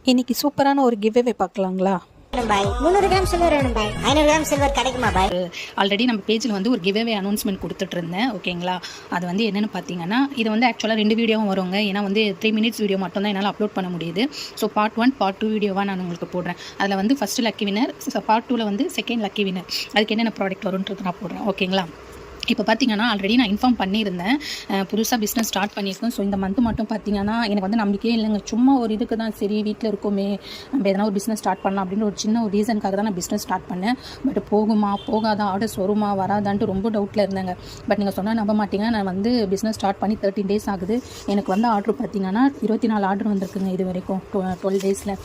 இன்னைக்கு சூப்பரான ஒரு கிவ்அவே பார்க்கலாங்களா? பாய் 300 கிராம் சில்வர் வேணும் பாய். 500 கிராம் சில்வர் கிடைக்குமா பாய்? ஆல்ரெடி நம்ம பேஜில் வந்து ஒரு கிவ்அவே அனௌன்ஸ்மெண்ட் கொடுத்துட்டு இருந்தேன். ஓகேங்களா? அது வந்து என்னென்னு பார்த்தீங்கன்னா, இது வந்து ஆக்சுவலாக 2 வீடியோவும் வருங்க. ஏன்னா வந்து 3 மினிட்ஸ் வீடியோ மட்டும் தான் என்னால் அப்லோட் பண்ண முடியுது. ஸோ பார்ட் 1 பார்ட் 2 வீடியோவாக நான் உங்களுக்கு போடுறேன். அதில் வந்து ஃபஸ்ட்டு லக்கி வினர், பார்ட் 2ல் வந்து செகண்ட் லக்கி வினர், அதுக்கு என்னென்ன ப்ராடக்ட் வரும்ன்றது நான் போடுறேன். ஓகேங்களா? இப்போ பார்த்தீங்கன்னா ஆல்ரெடி நான் இன்ஃபார்ம் பண்ணியிருந்தேன், புதுசாக பிஸ்னஸ் ஸ்டார்ட் பண்ணியிருக்கேன். ஸோ இந்த மந்த்து மட்டும் பார்த்தீங்கன்னா எனக்கு வந்து நம்பிக்கையே இல்லைங்க. சும்மா ஒரு இதுக்கு தான், சரி வீட்டில் இருக்கோமே நம்ம எதனா ஒரு பிஸ்னஸ் ஸ்டார்ட் பண்ணலாம் அப்படின்னு ஒரு சின்ன ஒரு ரீசனுக்காக தான் நான் பிஸ்னஸ் ஸ்டார்ட் பண்ணேன். பட் போகுமா போகாதா, ஆர்டர்ஸ் வருமா வராதான்ட்டு ரொம்ப டவுட்டில் இருந்தேங்க. பட் நீங்கள் சொன்னால் நம்ப மாட்டீங்க, நான் வந்து பிஸ்னஸ் ஸ்டார்ட் பண்ணி 13 டேஸ் ஆகுது. எனக்கு வந்து ஆர்டர் பார்த்தீங்கன்னா 24 ஆர்டர் வந்திருக்குங்க இது வரைக்கும் 12 டேஸில்.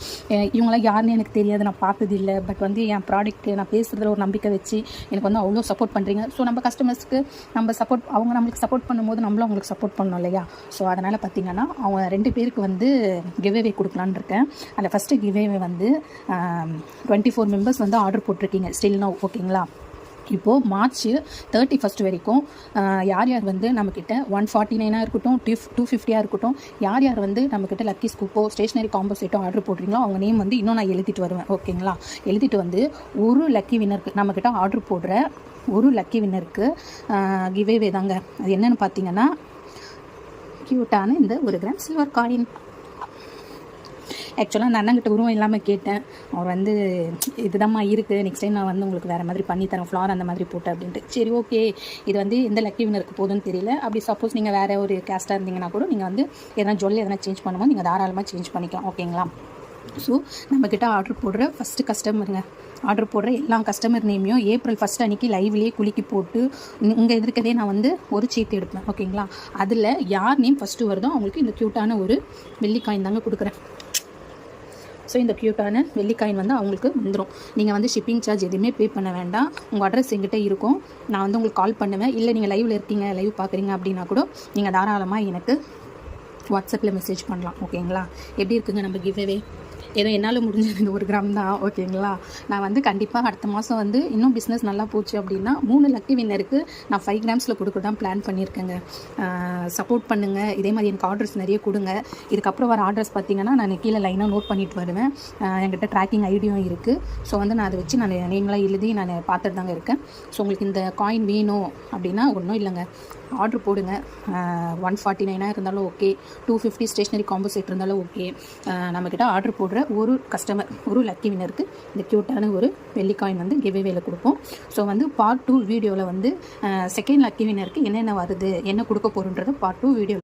இவங்களாம் யாருன்னு எனக்கு தெரியாது, நான் பார்த்தது இல்லை. பட் வந்து என் ப்ராடக்ட் நான் பேசுகிறதுல ஒரு நம்பிக்கை வச்சு எனக்கு வந்து அவ்வளோ சப்போர்ட் பண்ணுறீங்க. ஸோ நம்ம கஸ்டமர்ஸ்க்கு நம்ம சப்போர்ட், அவங்க நம்மளுக்கு சப்போர்ட் பண்ணும்போது நம்மளும் அவங்களுக்கு சப்போர்ட் பண்ணணும் இல்லையா? ஸோ அதனால் பார்த்திங்கன்னா அவங்க 2 பேருக்கு வந்து கிவ்அவே கொடுக்கலான்னு இருக்கேன். அதில் ஃபஸ்ட்டு கிவ்அவே வந்து 24 மெம்பர்ஸ் வந்து ஆர்டர் போட்டிருக்கீங்க ஸ்டில் நவ். ஓகேங்களா? இப்போது மார்ச் 31 வரைக்கும் யார் யார் வந்து நம்மக்கிட்ட 149 இருக்கட்டும், 250 இருக்கட்டும், யார் யார் வந்து நம்மக்கிட்ட லக்கி ஸ்கூப்போ ஸ்டேஷ்னரி காம்போ செட்டோ ஆர்டர் போடுறீங்களோ அவங்க நேம் வந்து இன்னும் நான் எழுதிட்டு வருவேன். ஓகேங்களா? எழுதிட்டு வந்து ஒரு லக்கி வின்னருக்கு நம்மக்கிட்ட ஆர்டர் போடுற ஒரு லக்கி வின்னருக்கு கிவ்அவே தாங்க. அது என்னென்னு பார்த்தீங்கன்னா க்யூட்டான இந்த 1 கிராம் சில்வர் காயின். ஆக்சுவலாக அந்த அண்ணங்கிட்ட உருவம் இல்லாமல் கேட்டேன். அவர் வந்து இதுதான்மா இருக்குது, நெக்ஸ்ட் டைம் நான் வந்து உங்களுக்கு வேறு மாதிரி பண்ணித்தரேன், ஃப்ளார் அந்த மாதிரி போட்டேன் அப்படின்ட்டு. சரி ஓகே, இது வந்து எந்த லக்கி வினருக்கு போதுன்னு தெரியல. அப்படி சப்போஸ் நீங்கள் வேறு ஒரு கேஸ்ட்டாக இருந்தீங்கன்னா கூட நீங்கள் வந்து எதனா ஜுவல் எதனா சேஞ்ச் பண்ணும்போது நீங்கள் தாராளமாக சேஞ்ச் பண்ணிக்கலாம். ஓகேங்களா? ஸோ நம்மக்கிட்ட ஆர்டர் போடுற ஃபஸ்ட்டு கஸ்டமருங்க, ஆர்டர் போடுற எல்லா கஸ்டமர் நேமையும் ஏப்ரல் 1 அன்றைக்கி லைவ்லேயே குலுக்கி போட்டு இங்கே இருக்கிறதே நான் வந்து ஒரு சீட்டு எடுப்பேன். ஓகேங்களா? அதில் யார் நேம் ஃபஸ்ட்டு வருதோ அவங்களுக்கு இந்த க்யூட்டான ஒரு வெள்ளி காயின் தாங்க கொடுக்குறேன். ஸோ இந்த க்யூட்டான வெள்ளி காயின் வந்து அவங்களுக்கு வந்துடும். நீங்கள் வந்து ஷிப்பிங் சார்ஜ் எதுவுமே பே பண்ண வேண்டாம். உங்கள் அட்ரஸ் எங்கிட்ட இருக்கும், நான் வந்து உங்களுக்கு கால் பண்ணுவேன். இல்லை நீங்கள் லைவில் இருக்கீங்க, லைவ் பார்க்குறீங்க அப்படின்னா கூட நீங்கள் தாராளமாக எனக்கு வாட்ஸ்அப்பில் மெசேஜ் பண்ணலாம். ஓகேங்களா? எப்படி இருக்குங்க நம்ம கிவ்அவே? ஏதோ என்னால் முடிஞ்சது இந்த 1 கிராம் தான். ஓகேங்களா? நான் வந்து கண்டிப்பாக அடுத்த மாதம் வந்து இன்னும் பிஸ்னஸ் நல்லா போச்சு அப்படின்னா 3 லக்கி வின்னருக்கு நான் 5 கிராம்ஸில் கொடுக்க தான் பிளான் பண்ணியிருக்கேங்க. சப்போர்ட் பண்ணுங்கள். இதே மாதிரி எனக்கு ஆர்டர்ஸ் நிறைய கொடுங்க. இதுக்கப்புறம் வர ஆர்டர்ஸ் பார்த்திங்கன்னா நான் கீழே லைனாக நோட் பண்ணிட்டு வருவேன். என்கிட்ட ட்ராக்கிங் ஐடியும் இருக்குது. ஸோ வந்து நான் அதை வச்சு நான் நேம்லாம் எழுதி நான் பார்த்துட்டு தாங்க இருக்கேன். ஸோ உங்களுக்கு இந்த காயின் வேணும் அப்படின்னா ஒன்றும் இல்லைங்க, ஆர்டர் போடுங்க. 149 இருந்தாலும் ஓகே, 250 ஸ்டேஷ்னரி காம்போ செட் இருந்தாலும் ஓகே. நம்மக்கிட்ட ஆர்டர் போடுற ஒரு கஸ்டமர், ஒரு லக்கி வினருக்கு இந்த க்யூட்டான ஒரு வெள்ளி காயின் வந்து கிவ்அவேல கொடுப்போம். ஸோ வந்து பார்ட் 2 வீடியோவில் வந்து செகண்ட் லக்கி வினருக்கு என்னென்ன வருது, என்ன கொடுக்க போகிறோன்றது பார்ட் 2 வீடியோ